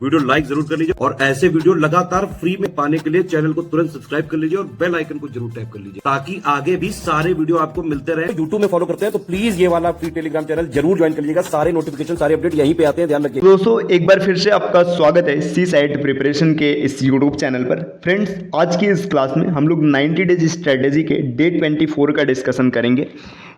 Video like जरूर कर लीजिए और ऐसे वीडियो लगातार फ्री में पाने के लिए चैनल को तुरंत सब्सक्राइब कर लीजिए और बेल आइकन को जरूर टैप कर लीजिए ताकि आगे भी सारे वीडियो आपको मिलते रहे। यूट्यूब में फॉलो करते हैं तो प्लीज ये वाला फ्री टेलीग्राम चैनल जरूर ज्वाइन कर लीजिएगा। सारे नोटिफिकेशन सारे अपडेट यहीं पे आते हैं, ध्यान रखिए। दोस्तों एक बार फिर से आपका स्वागत है सी साइट प्रिपरेशन के इस यूट्यूब चैनल पर। फ्रेंड्स आज की इस क्लास में हम लोग 90 डेज स्ट्रेटेजी के डे 24 का डिस्कशन करेंगे।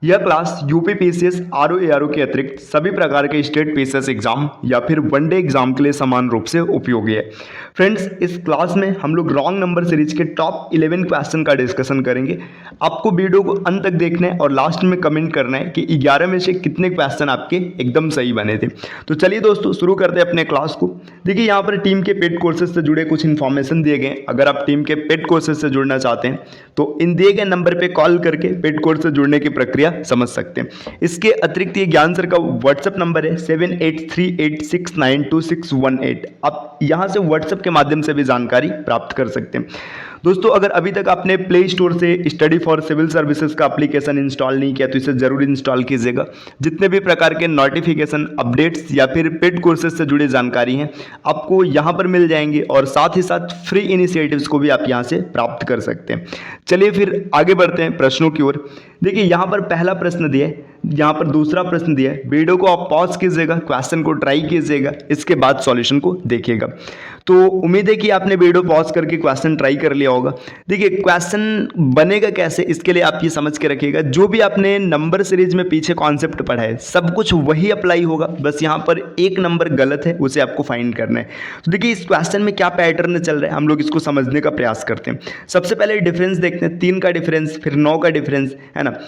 यह class UP PCS RO ARO के अतिरिक्त सभी प्रकार के स्टेट पीसीएस एग्जाम या फिर वनडे एग्जाम के लिए समान रूप से उपयोगी है। फ्रेंड्स इस क्लास में हम लोग रॉन्ग नंबर सीरीज के टॉप 11 क्वेश्चन का डिस्कशन करेंगे। आपको वीडियो को अंत तक देखना है और लास्ट में कमेंट करना है कि 11 में से कितने क्वेश्चन आपके एकदम सही बने थे। तो चलिए दोस्तों शुरू करते हैं अपने क्लास को। देखिए यहाँ पर टीम के पेड कोर्सेज से जुड़े कुछ इन्फॉर्मेशन दिए गए। अगर आप टीम के पेड कोर्सेज से जुड़ना चाहते हैं तो इन दिए गए नंबर पर कॉल करके पेड कोर्स से जुड़ने की प्रक्रिया समझ सकते हैं। इसके अतिरिक्त ये ज्ञान सर का व्हाट्सएप नंबर है 7838692618। आप यहां से व्हाट्सएप के माध्यम से भी जानकारी प्राप्त कर सकते हैं। दोस्तों अगर अभी तक आपने प्ले स्टोर से स्टडी फॉर सिविल सर्विसेज का एप्लीकेशन इंस्टॉल नहीं किया तो इसे जरूर इंस्टॉल कीजिएगा। जितने भी प्रकार के नोटिफिकेशन अपडेट्स या फिर पेड कोर्सेज से जुड़ी जानकारी हैं आपको यहाँ पर मिल जाएंगे और साथ ही साथ फ्री इनिशिएटिव्स को भी आप यहाँ से प्राप्त कर सकते हैं। चलिए फिर आगे बढ़ते हैं प्रश्नों की ओर। देखिए यहाँ पर पहला प्रश्न दिया है, यहाँ पर दूसरा प्रश्न दिया है। वीडियो को आप पॉज कीजिएगा, क्वेश्चन को ट्राई कीजिएगा, इसके बाद सॉल्यूशन को देखिएगा। तो उम्मीद है कि आपने वीडियो पॉज करके क्वेश्चन ट्राई कर लिया होगा। देखिए क्वेश्चन बनेगा कैसे इसके लिए आप ये समझ के रखिएगा, जो भी आपने नंबर सीरीज में पीछे कॉन्सेप्ट पढ़ा है सब कुछ वही अप्लाई होगा, बस यहाँ पर एक नंबर गलत है उसे आपको फाइंड करना है। तो देखिए इस क्वेश्चन में क्या पैटर्न चल रहा है हम लोग इसको समझने का प्रयास करते हैं। सबसे पहले डिफरेंस देखते हैं, 3 का डिफरेंस, फिर 9 का डिफरेंस है ना,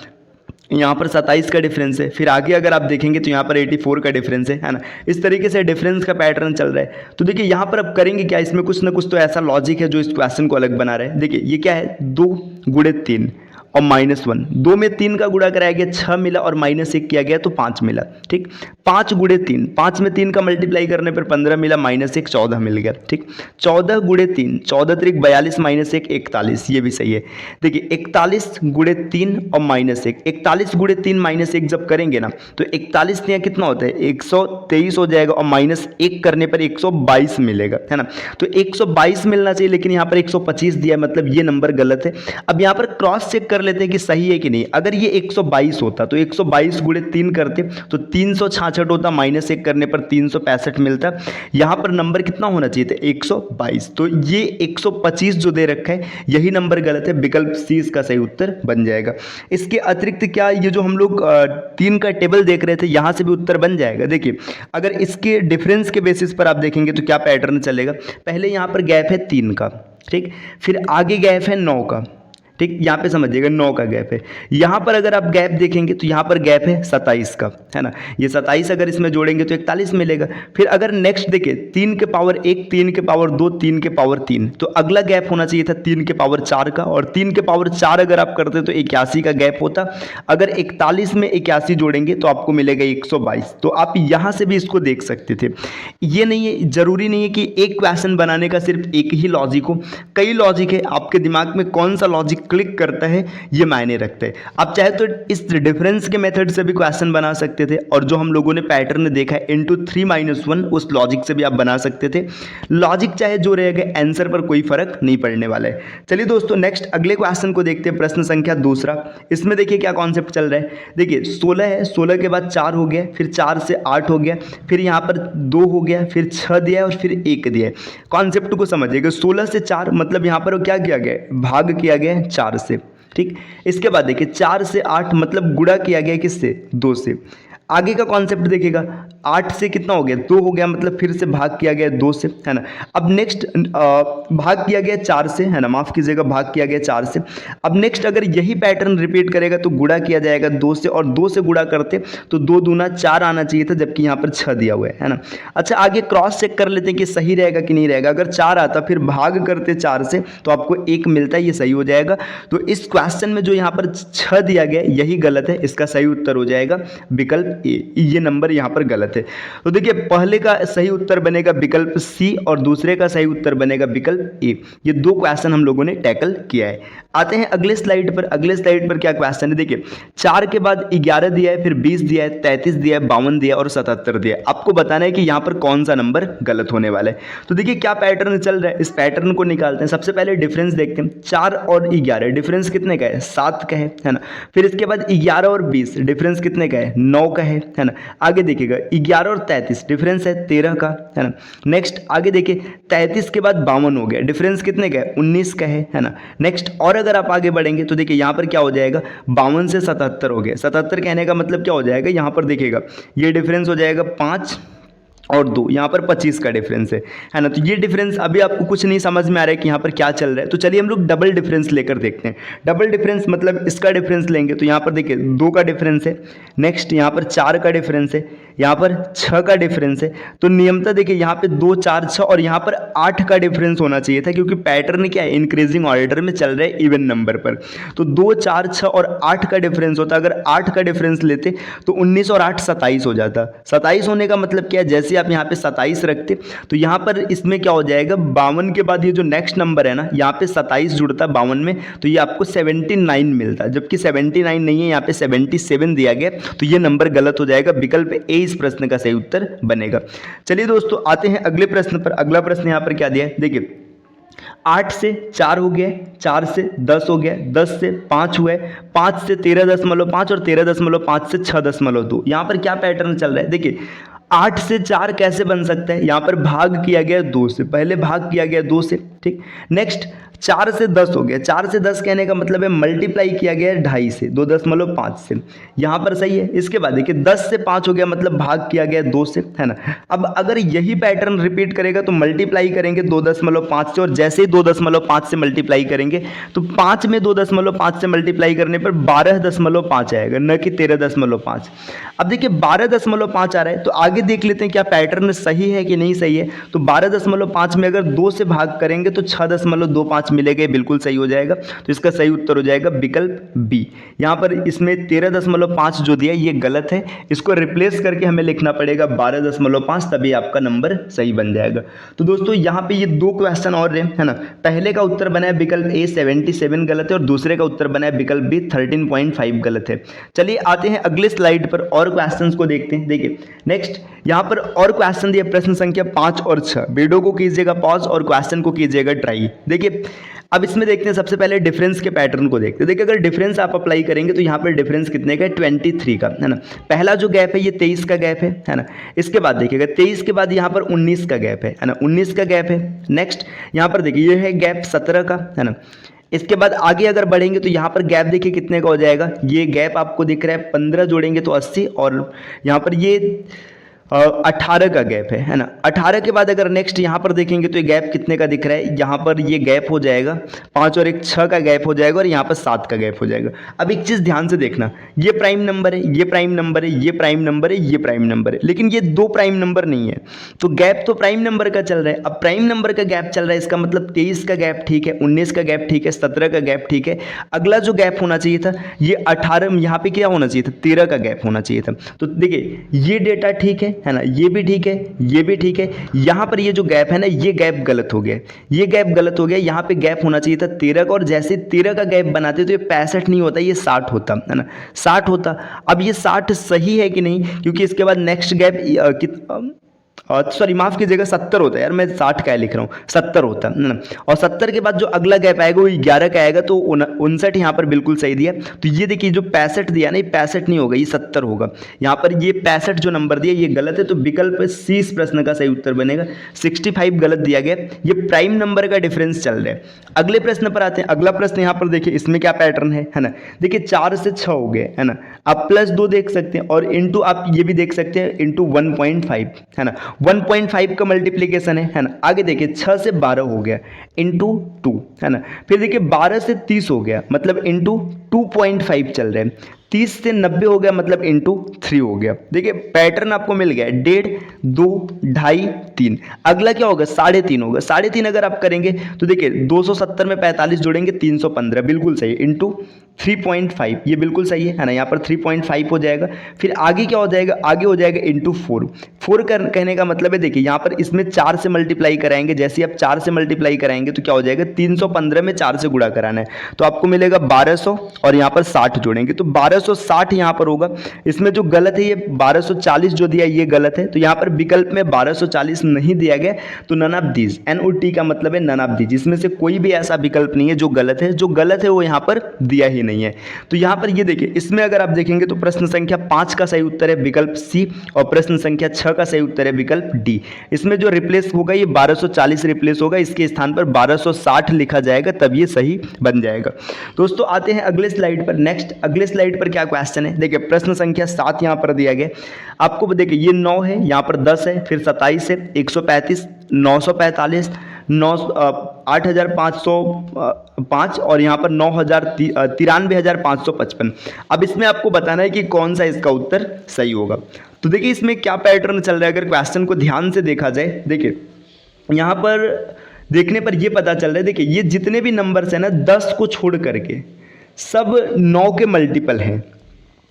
यहाँ पर 27 का डिफरेंस है, फिर आगे अगर आप देखेंगे तो यहाँ पर 84 का डिफरेंस है ना। इस तरीके से डिफरेंस का पैटर्न चल रहा है। तो देखिए यहाँ पर अब करेंगे क्या, इसमें कुछ ना कुछ तो ऐसा लॉजिक है जो इस क्वेश्चन को अलग बना रहा है। देखिए ये क्या है, 2 गुणे 3 और -1, 2 में 3 का गुणा कराया गया 6 मिला और -1 किया गया तो 5 मिला। ठीक, 5 गुणे 3, 5 में 3 का मल्टीप्लाई करने पर 15 मिला, -1 14 मिल गया। ठीक, 14 गुणे 3, 14 त्रिक 42 -1 41, ये भी सही है। देखिए 41 गुणे 3 और -1, 41 गुणे 3 -1 जब करेंगे ना तो 41 यहाँ कितना होता है 123 हो जाएगा और -1 करने पर 122 मिलेगा, है ना। तो 122 मिलना चाहिए लेकिन यहाँ पर 125 दिया, मतलब ये नंबर गलत है। अब यहाँ पर क्रॉस चेक कर लेते हैं कि सही है कि नहीं। अगर ये 122 होता तो 122 गुणे 3 करते तो 366 होता, -1 करने पर 365 मिलता। यहाँ पर नंबर कितना होना चाहिए था 122, तो ये 125 जो दे रखा है यही नंबर गलत है, विकल्प सी इसका सही उत्तर बन जाएगा। इसके अतिरिक्त क्या ये जो हम लोग 3 का टेबल देख रहे थे यहाँ से भी उत्तर बन जाएगा। देखिए अगर इसके डिफरेंस के बेसिस पर आप देखेंगे तो क्या पैटर्न चलेगा, पहले यहाँ पर गैप है 3 का, ठीक, फिर आगे गैप है 9 का, ठीक, यहाँ पे समझिएगा 9 का गैप है। यहाँ पर अगर आप गैप देखेंगे तो यहाँ पर गैप है 27 का, है ना। ये 27 अगर इसमें जोड़ेंगे तो 41 मिलेगा। फिर अगर नेक्स्ट देखिए 3 के पावर 1, 3 के पावर 2, 3 के पावर 3, तो अगला गैप होना चाहिए था 3 के पावर 4 का, और 3 के पावर 4 अगर आप करते तो 81 का गैप होता। अगर 41 में 81 जोड़ेंगे तो आपको मिलेगा 122। तो आप यहाँ से भी इसको देख सकते थे। ये नहीं है, जरूरी नहीं है कि एक क्वेश्चन बनाने का सिर्फ एक ही लॉजिक हो, कई लॉजिक है। आपके दिमाग में कौन सा लॉजिक क्लिक करता है ये मायने रखते हैं। आप चाहे तो इस डिफरेंस के मेथड से भी क्वेश्चन बना सकते थे, और जो हम लोगों ने पैटर्न देखा है इंटू 3 - 1 उस लॉजिक से भी आप बना सकते थे। लॉजिक चाहे जो रहेगा आंसर पर कोई फर्क नहीं पड़ने वाला है। चलिए दोस्तों नेक्स्ट अगले क्वेश्चन को देखते हैं, प्रश्न संख्या 2। इसमें देखिए क्या कॉन्सेप्ट चल रहा है। देखिए 16 है, 16 के बाद 4 हो गया, फिर 4 से 8 हो गया, फिर यहाँ पर 2 हो गया, फिर 6 दिया है और फिर 1 दिया है। कॉन्सेप्ट को समझिएगा, 16 से 4 मतलब यहाँ पर क्या किया गया, भाग किया गया 4 से, ठीक। इसके बाद देखिए 4 से 8 मतलब गुणा किया गया किससे, 2 से। आगे का कॉन्सेप्ट देखिएगा, 8 से कितना हो गया, 2 हो गया, मतलब फिर से भाग किया गया 2 से, है ना। अब नेक्स्ट भाग किया गया 4 से, है ना, माफ कीजिएगा, भाग किया गया 4 से। अब नेक्स्ट अगर यही पैटर्न रिपीट करेगा तो गुणा किया जाएगा 2 से, और 2 से गुणा करते तो 2 दूना 4 आना चाहिए था, जबकि यहाँ पर 6 दिया हुआ है ना। अच्छा आगे क्रॉस चेक कर लेते हैं कि सही रहेगा कि नहीं रहेगा। अगर 4 आता फिर भाग करते 4 से तो आपको 1 मिलता है, ये सही हो जाएगा। तो इस क्वेश्चन में जो यहाँ पर 6 दिया गया यही गलत है, इसका सही उत्तर हो जाएगा विकल्प विकल्प ए, ये नंबर यहाँ पर गलत है। तो देखिए पहले का सही उत्तर बनेगा विकल्प सी और दूसरे का सही उत्तर बनेगा विकल्प ए। ये दो क्वेश्चन हम लोगों ने टैकल किया है। आते हैं अगले स्लाइड पर। अगले स्लाइड पर क्या क्वेश्चन है, देखिए 4 के बाद 11 दिया है, फिर 20 दिया है, 33 दिया है, 52 दिया है और 77 दिया है। आपको बताना है कि यहाँ पर कौन सा नंबर गलत होने वाला है। तो देखिए क्या पैटर्न चल रहा है, इस पैटर्न को निकालते हैं। सबसे पहले डिफरेंस देखते हैं। 4 और 11 डिफरेंस कितने का है, 7 का है ना। फिर इसके बाद 11 और 20 डिफरेंस कितने का है, 9 का है ना। आगे देखिएगा 11 और 33 डिफरेंस है 13 का, है ना। नेक्स्ट आगे देखिए 33 के बाद 52 हो गया, डिफरेंस कितने का है, 19 का है ना। नेक्स्ट और अगर आप आगे बढ़ेंगे तो देखिए यहाँ पर क्या हो जाएगा, 52 से 77 हो गया। 77 कहने का मतलब क्या हो जाएगा, यहाँ पर देखिएगा ये डिफरेंस हो जाएगा 5 और 2, यहाँ पर 25 का डिफरेंस है ना। तो ये डिफरेंस अभी आपको कुछ नहीं समझ में आ रहा है कि यहाँ पर क्या चल रहा है, तो चलिए हम लोग डबल डिफरेंस लेकर देखते हैं। डबल डिफरेंस मतलब इसका डिफरेंस लेंगे तो यहाँ पर देखिए 2 का डिफरेंस है, नेक्स्ट यहाँ पर 4 का डिफरेंस है, यहाँ पर 6 का डिफरेंस है। तो नियमतः देखिए यहाँ पे 2 4 6 और यहाँ पर 8 का डिफरेंस होना चाहिए था, क्योंकि पैटर्न क्या है, इंक्रीजिंग ऑर्डर में चल रहा है इवन नंबर पर। तो 2 4 6 और 8 का डिफरेंस होता, अगर 8 का डिफरेंस लेते तो 19 और 8 27 हो जाता। 27 होने का मतलब क्या है, जैसे आप यहाँ पे 27 रखते तो यहाँ पर इसमें क्या हो जाएगा, 52 के बाद ये जो नेक्स्ट नंबर है ना, यहाँ पे 27 जुड़ता 52 में, तो ये आपको 79 मिलता, जबकि 79 नहीं है, यहाँ पे 77 दिया गया। तो ये नंबर गलत हो जाएगा, विकल्प ए इस प्रश्न का सही उत्तर बनेगा। चलिए दोस्तों आते हैं अगले प्रश्न पर। अगला प्रश्न यहाँ पर क्या दिया है, देखिए 8 से 4 हो गया, 4 से 10 हो गया, 10 से 5 हुआ है, 5 से 13.5 और 13.5 से 6.2। यहाँ पर क्या पैटर्न चल रहा है, देखिए 8 से 4 कैसे बन सकता है, यहाँ पर भाग किया गया 2 से, पहले भाग किया गया 2 से, ठीक। नेक्स्ट 4 से 10 हो गया, 4 से 10 कहने का मतलब है मल्टीप्लाई किया गया है 2.5 से, 2.5 से, यहाँ पर सही है। इसके बाद देखिए 10 से 5 हो गया, मतलब भाग किया गया 2 से, है ना। अब अगर यही पैटर्न रिपीट करेगा तो मल्टीप्लाई करेंगे 2.5 से, और जैसे ही 2.5 से मल्टीप्लाई करेंगे तो 5 में 2.5 से मल्टीप्लाई करने पर 12.5 आएगा, न कि 13.5। अब देखिए 12.5 आ रहा है, तो आगे देख लेते हैं क्या पैटर्न सही है कि नहीं सही है। तो 12.5 में अगर 2 से भाग करेंगे तो 6.25 मिलेगा, बिल्कुल सही हो जाएगा। तो इसका सही उत्तर हो जाएगा विकल्प बी। यहाँ पर इसमें 13.5 जो दिया ये गलत है, इसको रिप्लेस करके हमें लिखना पड़ेगा 12.5, तभी आपका नंबर सही बन जाएगा। तो दोस्तों यहाँ पे ये 2 क्वेश्चन और है ना। पहले का उत्तर बना है विकल्प ए 77 गलत है, और दूसरे का उत्तर बना है विकल्प बी 13.5 गलत है। चलिए आते हैं अगले स्लाइड पर और क्वेश्चंस को देखते हैं। देखिए नेक्स्ट यहाँ पर और क्वेश्चन दिया, प्रश्न संख्या 5 और 6। वीडियो को कीजिएगा पॉज और क्वेश्चन को कीजिएगा ट्राई। देखिए अब इसमें देखते हैं, सबसे पहले डिफरेंस के पैटर्न को देखते हैं। देखिए अगर डिफरेंस आप अप्लाई करेंगे तो यहाँ पर डिफरेंस कितने का है, 23 का, है ना। पहला जो गैप है ये 23 का गैप है ना। इसके बाद देखिएगा 23 के बाद यहाँ पर 19 का गैप है ना, 19 का गैप है। नेक्स्ट यहाँ पर देखिए ये है गैप 17 का, है ना। इसके बाद आगे अगर बढ़ेंगे तो यहाँ पर गैप देखिए कितने का हो जाएगा, ये गैप आपको दिख रहा है 15 जोड़ेंगे तो 80, और यहाँ पर ये 18 का गैप है ना। 18 के बाद अगर नेक्स्ट यहाँ पर देखेंगे तो ये गैप कितने का दिख रहा है, यहाँ पर ये गैप हो जाएगा 5 और 1 6 का गैप हो जाएगा, और यहाँ पर 7 का गैप हो जाएगा। अब एक चीज़ ध्यान से देखना, ये प्राइम नंबर है, ये प्राइम नंबर है, ये प्राइम नंबर है, ये प्राइम नंबर है, लेकिन ये 2 प्राइम नंबर नहीं है। तो गैप तो प्राइम नंबर का चल रहा है। अब प्राइम नंबर का गैप चल रहा है, इसका मतलब 23 का गैप ठीक है, 19 का गैप ठीक है, 17 का गैप ठीक है। अगला जो गैप होना चाहिए था ये 18, यहाँ पे क्या होना चाहिए था, 13 का गैप होना चाहिए था। तो देखिए ये डेटा ठीक है ना, ये भी ठीक है, ये भी ठीक है। यहाँ पर ये जो गैप है ना, ये गैप गलत हो गया, ये गैप गलत हो गया। यहाँ पे गैप होना चाहिए था 13 का, और जैसे 13 का गैप बनाते तो ये 65 नहीं होता, ये 60 होता, है ना, 60 होता। अब ये 60 सही है कि नहीं, क्योंकि इसके बाद नेक्स्ट गैप सॉरी माफ कीजिएगा 70 होता है यार, मैं 60 का लिख रहा हूँ, 70 होता है ना। और 70 के बाद जो अगला गैप आएगा वो 11 का आएगा, तो 59 यहाँ पर बिल्कुल सही दिया। तो ये देखिए जो 65 दिया ना, ये 65 नहीं होगा, ये 70 होगा। यहाँ पर ये 65 जो नंबर दिया ये गलत है, तो विकल्प सी इस प्रश्न का सही उत्तर बनेगा। 65 गलत दिया गया, ये प्राइम नंबर का डिफरेंस चल रहा है। अगले प्रश्न पर आते हैं। अगला प्रश्न यहाँ पर देखिए, इसमें क्या पैटर्न है ना। देखिए 4 से 6 हो गए, है ना। आप +2 देख सकते हैं, और इंटू आप ये भी देख सकते हैं इंटू 1.5, है ना। 1.5 का मल्टीप्लीकेशन है ना। आगे देखिए 6 से 12 हो गया इंटू 2, है ना। फिर देखिए 12 से 30 हो गया, मतलब इंटू 2.5 चल रहे हैं। 30 से 90 हो गया मतलब इंटू 3 हो गया। देखिए पैटर्न आपको मिल गया 1.5, 2, 2.5, 3। अगला क्या होगा 3.5 होगा। 3.5 अगर आप करेंगे तो देखिए 270 में 45 जोड़ेंगे 315, बिल्कुल सही, इंटू 3.5, ये बिल्कुल सही है ना, यहाँ पर 3.5 हो जाएगा। फिर आगे क्या हो जाएगा, आगे हो जाएगा इंटू 4। 4 कहने का मतलब है देखिए यहाँ पर इसमें 4 से मल्टीप्लाई कराएंगे, जैसे आप 4 से मल्टीप्लाई कराएंगे तो क्या हो जाएगा 315 में 4 से गुणा कराना है तो आपको मिलेगा 1200 और यहाँ पर 60 जोड़ेंगे तो 1260 यहाँ पर होगा। इसमें जो गलत है ये 1240 जो दिया ये गलत है, तो यहाँ पर विकल्प में 1240 नहीं दिया गया तो नन ऑफ दीज, NOT का मतलब है नन ऑफ दीज, इसमें से कोई भी ऐसा विकल्प नहीं है जो गलत है, जो गलत है वो यहाँ पर दिया ही नहीं है। तो यहाँ पर ये देखिए इसमें अगर आप देखेंगे तो प्रश्न संख्या 5 का सही उत्तर है विकल्प सी और प्रश्न संख्या 6 का सही उत्तर है विकल्प डी। इसमें जो रिप्लेस होगा ये 1240 रिप्लेस होगा, इसके स्थान पर 1260 लिखा जाएगा तब ये सही बन जाएगा। दोस्तों आते हैं अगले स्लाइड पर। नेक्स्ट अगले स्लाइड पर क्या क्वेश्चन है, देखिए प्रश्न संख्या 7 यहाँ पर दिया गया आपको, देखिए ये 9 है, यहाँ पर 10 है, फिर 27 है, 135, 945, 8,505 और यहाँ पर 93,555। अब इसमें आपको बताना है कि कौन सा इसका उत्तर सही होगा। तो देखिए इसमें क्या पैटर्न चल रहा है, अगर क्वेश्चन को ध्यान से देखा जाए, देखिए यहाँ पर देखने पर ये पता चल रहा है, देखिए ये जितने भी नंबर्स हैं ना 10 को छोड़ करके सब 9 के मल्टीपल हैं।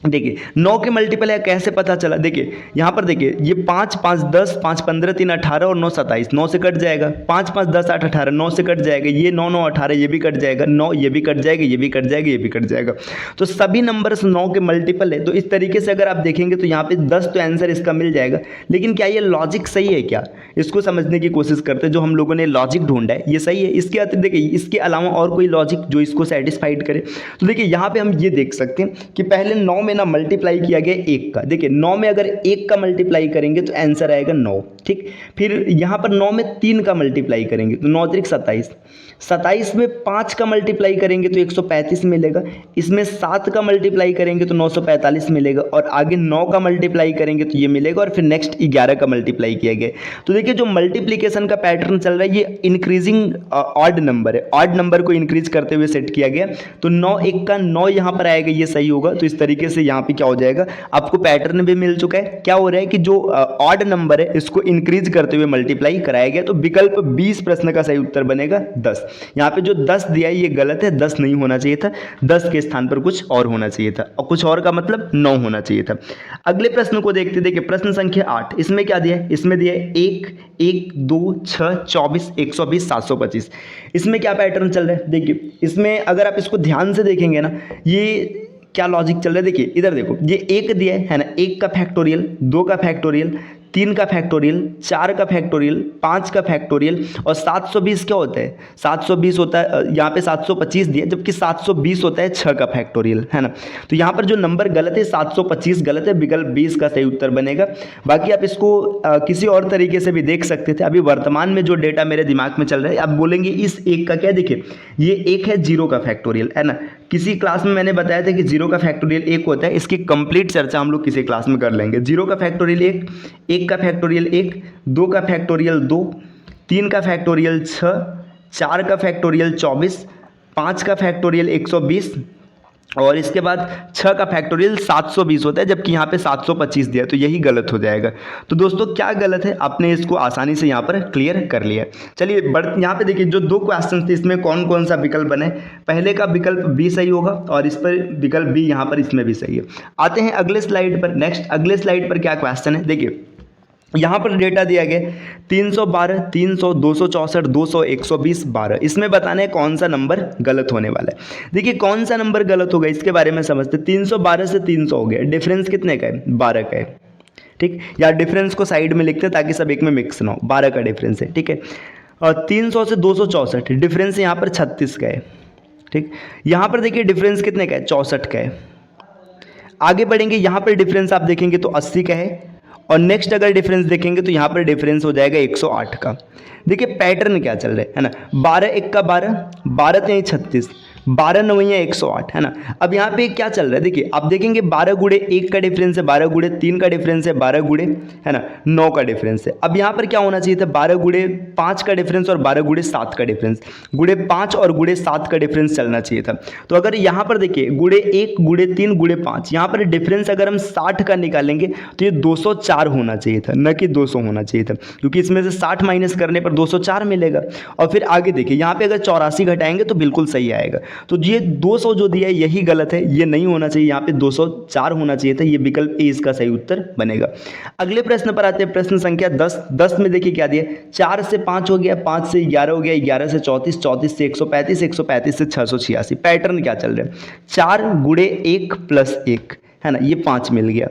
देखिए 9 के मल्टीपल है, कैसे पता चला, देखिए यहाँ पर देखिए ये 5, 5, 10, 5, 15, 3, 18 और 9, 27, 9 से कट जाएगा, 5, 5, 10, 8, 18, 9 से कट जाएगा, ये 9, 9, 18 ये भी कट जाएगा, 9 ये भी कट जाएगा, ये भी कट जाएगा, ये भी कट जाएगा। तो सभी नंबर्स 9 के मल्टीपल है, तो इस तरीके से अगर आप देखेंगे तो यहाँ पे 10 तो आंसर इसका मिल जाएगा। लेकिन क्या ये लॉजिक सही है क्या, इसको समझने की कोशिश करते हैं। जो हम लोगों ने लॉजिक ढूंढा है ये सही है, इसके अतिरिक्त देखिए इसके अलावा और कोई लॉजिक जो इसको सेटिस्फाइड करे। तो देखिए यहाँ पे हम ये देख सकते हैं कि पहले 9 में ना मल्टीप्लाई किया गया 1 का, देखिए 9 में अगर 1 का मल्टीप्लाई करेंगे तो आंसर आएगा 9, ठीक। फिर यहाँ पर 9 में 3 का मल्टीप्लाई करेंगे तो 9 त्रिक 27, 27 में 5 का मल्टीप्लाई करेंगे तो 135 मिलेगा, इसमें 7 का मल्टीप्लाई करेंगे तो 945 मिलेगा और आगे 9 का मल्टीप्लाई करेंगे तो ये मिलेगा और फिर नेक्स्ट 11 का मल्टीप्लाई किया गया। तो देखिए जो मल्टीप्लिकेशन का पैटर्न चल रहा है ये इंक्रीजिंग ऑड नंबर है, ऑड नंबर को इंक्रीज करते हुए सेट किया गया। तो 9 1 का 9 यहाँ पर आएगा, ये सही होगा। तो इस तरीके से यहाँ पे क्या हो जाएगा, आपको पैटर्न भी मिल चुका है। क्या हो रहा है कि जो ऑड नंबर है इसको इंक्रीज करते हुए मल्टीप्लाई कराया गया। तो विकल्प 20 प्रश्न का सही उत्तर बनेगा 10। यहाँ पे जो 10 दिया है ये गलत है, 10 नहीं होना चाहिए था, 10 के स्थान पर कुछ और होना चाहिए था और कुछ और का मतलब 9 होना चाहिए था। अगले प्रश्न को देखते देखिए प्रश्न संख्या 8, इसमें क्या दिया है, इसमें दिया है 1, 1, 2, 6, 24, 120, 725। इसमें क्या पैटर्न चल रहा है, देखिए इसमें अगर आप इसको ध्यान से देखेंगे ना ये क्या लॉजिक चल रहा है। देखिए इधर देखो ये 1 दिया है ना, 1 का फैक्टोरियल, 2 का फैक्टोरियल, 3 का फैक्टोरियल, 4 का फैक्टोरियल, 5 का फैक्टोरियल और 720 क्या होता है, 720 होता है, यहाँ पे 725 दिया जबकि 720 होता है 6 का फैक्टोरियल, है ना। तो यहाँ पर जो नंबर गलत है 725 गलत है, विकल्प 20 का सही उत्तर बनेगा। बाकी आप इसको किसी और तरीके से भी देख सकते थे। अभी वर्तमान में जो डेटा मेरे दिमाग में चल रहा है, आप बोलेंगे इस 1 का क्या, देखिए ये 1 है 0 का फैक्टोरियल, है ना। किसी क्लास में मैंने बताया था कि 0 का फैक्टोरियल 1 होता है, इसकी कंप्लीट चर्चा हम लोग किसी क्लास में कर लेंगे। 0 का फैक्टोरियल 1, 1 का फैक्टोरियल 1, 2 का फैक्टोरियल 2, 3 का फैक्टोरियल 6, 4 का फैक्टोरियल 24, 5 का फैक्टोरियल 120 और इसके बाद 6 का फैक्टोरियल 720 होता है, जबकि यहाँ पे 725 दिया, तो यही गलत हो जाएगा। तो दोस्तों क्या गलत है, आपने इसको आसानी से यहाँ पर क्लियर कर लिया। चलिए यहाँ पे देखिए जो 2 क्वेश्चन थे इसमें कौन कौन सा विकल्प बने। पहले का विकल्प बी सही होगा और इस पर विकल्प बी यहाँ पर इसमें भी सही है। आते हैं अगले स्लाइड पर। नेक्स्ट अगले स्लाइड पर क्या क्वेश्चन है, देखिए यहाँ पर डेटा दिया गया 312, 300, 264, 200, 120, 12। इसमें बताना है कौन सा नंबर गलत होने वाला है। देखिए कौन सा नंबर गलत होगा इसके बारे में समझते। 312 से 300 हो गया, डिफरेंस कितने का है, 12 का है, ठीक। या डिफरेंस को साइड में लिखते हैं ताकि सब एक में मिक्स ना हो, 12 का डिफरेंस है, ठीक है। और 300 से 264 डिफरेंस यहाँ पर 36 का है, ठीक। यहाँ पर देखिए डिफरेंस कितने का है, 64 का है। आगे बढ़ेंगे यहाँ पर डिफरेंस आप देखेंगे तो 80 का है और नेक्स्ट अगर डिफरेंस देखेंगे तो यहाँ पर डिफरेंस हो जाएगा 108 का। देखिए पैटर्न क्या चल रहा है ना, 12 1 का 12, 12 3 36, 12 नवैया 108 है ना। अब यहाँ पे क्या चल रहा है देखिए, आप देखेंगे 12 गुड़े 1 का डिफरेंस है, 12 गुड़े 3 का डिफरेंस है, 12 गुड़े है ना 9 का डिफरेंस है। अब यहाँ पर क्या होना चाहिए था, 12 गुड़े 5 का डिफरेंस और 12 गुड़े 7 का डिफरेंस, गुड़े 5 और गुड़े 7 का डिफरेंस चलना चाहिए था। तो अगर यहाँ पर देखिए गुड़े 1 गुड़े 3 गुड़े 5, यहाँ पर डिफरेंस अगर हम 60 का निकालेंगे तो ये 204 होना चाहिए था, न कि 200 होना चाहिए था, क्योंकि इसमें से 60 माइनस करने पर 204 मिलेगा। और फिर आगे देखिए यहाँ पे अगर 84 घटाएंगे तो बिल्कुल सही आएगा। तो ये 200 जो दिया है यही गलत है, ये नहीं होना चाहिए, यहाँ पे 204 होना चाहिए था। ये विकल्प ए इसका सही उत्तर बनेगा। अगले प्रश्न पर आते हैं, प्रश्न संख्या 10। 10 में देखिए क्या दिया, 4 से 5 हो गया, 5 से 11 हो गया, 11 से 34, 34 से 135, 135 से 686। पैटर्न क्या चल रहा है, 4 गुड़े 1 प्लस 1 है ना, ये 5 मिल गया,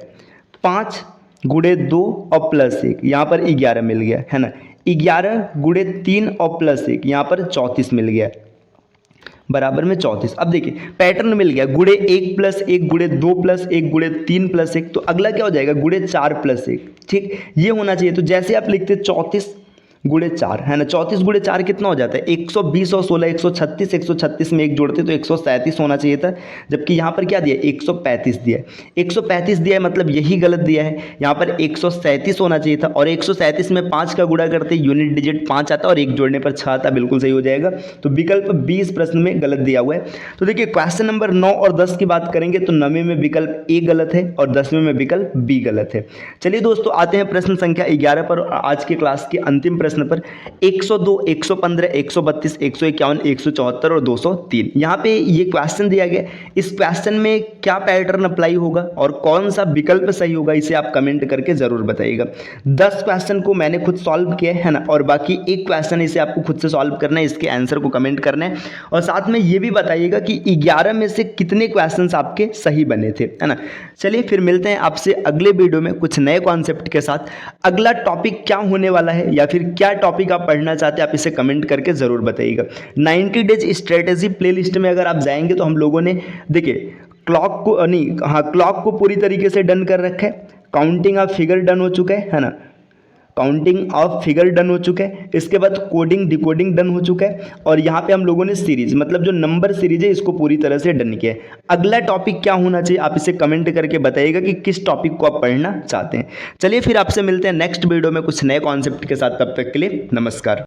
5 गुड़े 2 और प्लस 1, यहाँ पर 11 मिल गया है ना, 11 गुड़े 3 और प्लस 1, यहाँ पर 34 मिल गया, बराबर में 34। अब देखिए पैटर्न मिल गया, गुड़े 1 प्लस 1 गुड़े 2 प्लस 1 गुड़े 3 प्लस 1, तो अगला क्या हो जाएगा, गुड़े 4 प्लस 1, ठीक ये होना चाहिए। तो जैसे आप लिखते 34 गुड़े 4 है ना, 34 गुड़े 4 कितना हो जाता है, 120 और 16 136, 136 में 1 जोड़ते तो 137 होना चाहिए था, जबकि यहाँ पर क्या दिया 135 दिया है, 135 दिया है मतलब यही गलत दिया है, यहाँ पर 137 होना चाहिए था। और 137 में 5 का गुणा करते यूनिट डिजिट 5 आता और 1 जोड़ने पर 6 आता, बिल्कुल सही हो जाएगा। तो विकल्प 20 प्रश्न में गलत दिया हुआ है। तो देखिए क्वेश्चन नंबर 9 और 10 की बात करेंगे तो 9वें में विकल्प ए गलत है और 10वें में विकल्प बी गलत है। चलिए दोस्तों आते हैं प्रश्न संख्या 11 पर, आज के क्लास के अंतिम प्रश्न पर। 102, 115, 132, 151, 174 और 203, यहाँ पे ये क्वेश्चन दिया गया। इस क्वेश्चन में क्या पैटर्न अप्लाई होगा और कौन सा विकल्प सही होगा, इसे आप कमेंट करके जरूर बताइएगा। 10 क्वेश्चन को मैंने खुद सॉल्व किया है ना, और बाकी एक क्वेश्चन इसे आपको खुद से सॉल्व करना है, इसके आंसर को कमेंट करना है। और साथ में ये भी बताइएगा कि 11 में से कितने क्वेश्चन आपके सही बने थे, है ना। चलिए फिर मिलते हैं आपसे अगले वीडियो में कुछ नए कॉन्सेप्ट के साथ। अगला टॉपिक क्या होने वाला है या फिर क्या टॉपिक आप पढ़ना चाहते हैं, आप इसे कमेंट करके ज़रूर बताइएगा। 90 डेज स्ट्रेटेजी प्लेलिस्ट में अगर आप जाएंगे तो हम लोगों ने देखिए क्लॉक को नहीं, हाँ क्लॉक को पूरी तरीके से डन कर रखा है, काउंटिंग ऑफ फिगर डन हो चुका है ना, काउंटिंग ऑफ फिगर डन हो चुका है, इसके बाद कोडिंग डिकोडिंग डन हो चुका है, और यहाँ पे हम लोगों ने सीरीज मतलब जो नंबर सीरीज है इसको पूरी तरह से डन किया है। अगला टॉपिक क्या होना चाहिए आप इसे कमेंट करके बताइएगा कि किस टॉपिक को आप पढ़ना चाहते हैं। चलिए फिर आपसे मिलते हैं नेक्स्ट वीडियो में कुछ नए कॉन्सेप्ट के साथ, तब तक के लिए नमस्कार।